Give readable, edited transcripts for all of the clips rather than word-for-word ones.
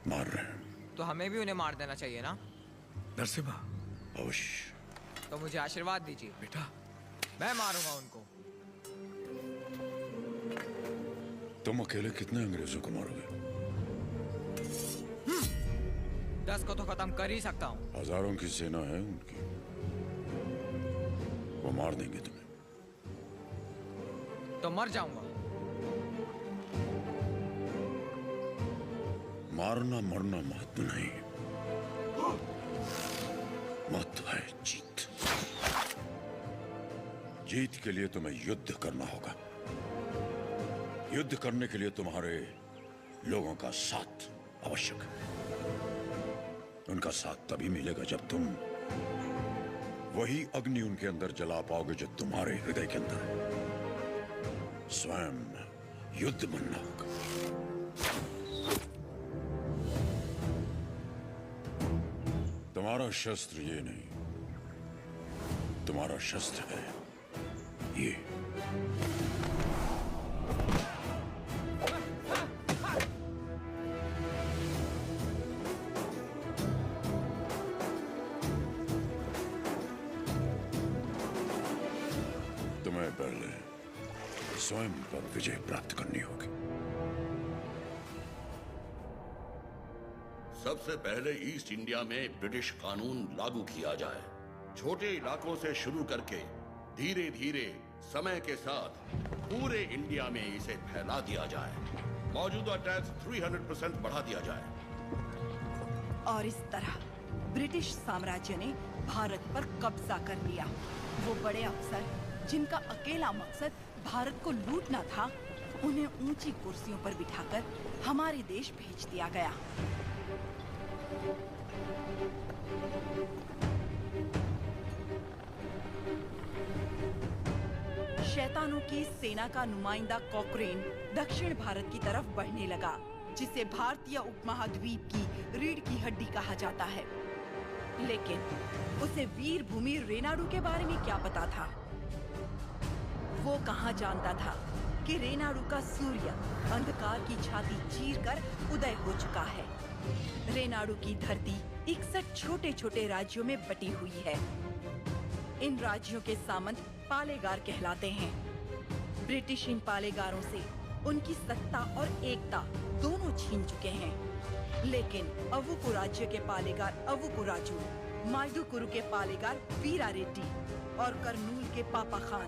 मार रहे हैं। तो हमें भी उन्हें मार देना चाहिए ना? नरसिम्हा, अवश्य। तो मुझे आशीर्वाद दीजिए। बेटा, मैं मारूंगा उनको। तुम अकेले कितने अंग्रेजों को मारोगे? 10 को तो खत्म कर ही सकता हूँ। हजारों की सेना है उनकी, वो मार देंगे तुम्हें। तो मर जाऊंगा। मारना मरना महत्व नहीं, महत्व है जीत। जीत के लिए तुम्हें युद्ध करना होगा। युद्ध करने के लिए तुम्हारे लोगों का साथ आवश्यक है। उनका साथ तभी मिलेगा जब तुम वही अग्नि उनके अंदर जला पाओगे जो तुम्हारे हृदय के अंदर है। स्वयं युद्ध बनना होगा। तुम्हारा शस्त्र ये नहीं, तुम्हारा शस्त्र है ये। तुम्हें पहले स्वयं पर विजय प्राप्त करनी होगी। सबसे पहले ईस्ट इंडिया में ब्रिटिश कानून लागू किया जाए। छोटे इलाकों से शुरू करके धीरे धीरे समय के साथ पूरे इंडिया में इसे फैला दिया जाए। मौजूदा टैक्स 300% बढ़ा दिया जाए। और इस तरह ब्रिटिश साम्राज्य ने भारत पर कब्जा कर लिया। वो बड़े अफसर जिनका अकेला मकसद भारत को लूटना था, उन्हें ऊंची कुर्सियों पर बिठाकर हमारे देश भेज दिया गया। शैतानों की सेना का नुमाइंदा कॉकरेन दक्षिण भारत की तरफ बढ़ने लगा, जिसे भारतीय उपमहाद्वीप की रीढ़ की हड्डी कहा जाता है। लेकिन उसे वीर भूमि रेनाडू के बारे में क्या पता था? वो कहाँ जानता था कि रेनाडू का सूर्य अंधकार की छाती चीरकर उदय हो चुका है। रेनाडू की धरती 61 छोटे छोटे राज्यों में बटी हुई है। इन राज्यों के सामंत पालेगार कहलाते हैं। ब्रिटिश इन पालेगारों से उनकी सत्ता और एकता दोनों छीन चुके हैं। लेकिन अवुकु राज्य के पालेगार अवुकु राजू, माइदुकुरु के पालेगार वीरा रेड्डी और कर्नूल के पापा खान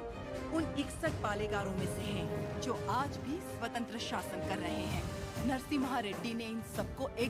उन 61 पालेगारों में से हैं जो आज भी स्वतंत्र शासन कर रहे हैं। नरसिम्हा रेड्डी ने इन सबको एक